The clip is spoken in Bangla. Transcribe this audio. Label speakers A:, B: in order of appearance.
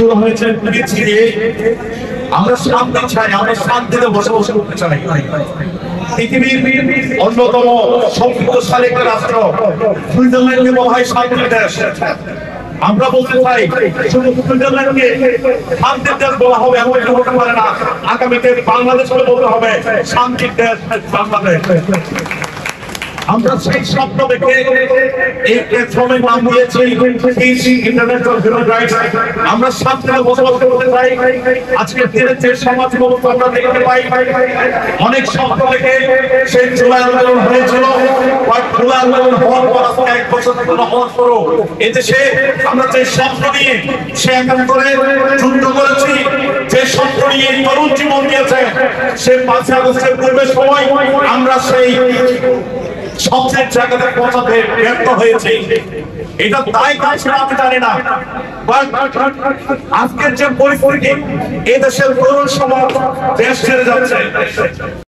A: শুরু হয়েছে আমরা শান্তি চাই, আমরা শান্তিতে বসবাস করতে চাই। পৃথিবীর অন্যতম শক্তিশালী একটা রাষ্ট্র সুইজারল্যান্ডকে বলা হয় শান্তির দেশ। আমরা বলতে চাই শুধু সুইজারল্যান্ডকে শান্তির দেশ বলা হবে এমন একটা হতে পারে না, আগামীতে বাংলাদেশকে বলতে হবে শান্তির দেশ বাংলাদেশ। আমরা সেই স্বপ্ন দেখে এই প্ল্যাটফর্মের নাম দিয়েছি ইন্টারন্যাশনাল হিউম্যান রাইটস। আমরা শান্তিতে বসবাস করতে চাই। আজকের দিনে যে সমাজ ব্যবস্থা আমরা দেখতে পাই, অনেক স্বপ্ন দেখে সেই জুলাই আন্দোলন হয়েছিল, জুলাই আন্দোলন হওয়ার পর আজকে 1 বছর হওয়ার পরও এদেশে আমরা যে স্বপ্ন নিয়ে সে একাত্তরে যুদ্ধ করেছি, যে স্বপ্ন নিয়ে তরুণ জীবন দিয়েছে, সে 5 আগস্টের পূর্বের সময় আমরা সেই স্বপ্নের জায়গাতে পৌঁছাতে ব্যর্থ হয়েছে। এটা তাই কাছে আমি জানি না, আজকের যে পরিস্থিতি এদেশের তরুণ সমাজ দেশ ছেড়ে যাচ্ছে।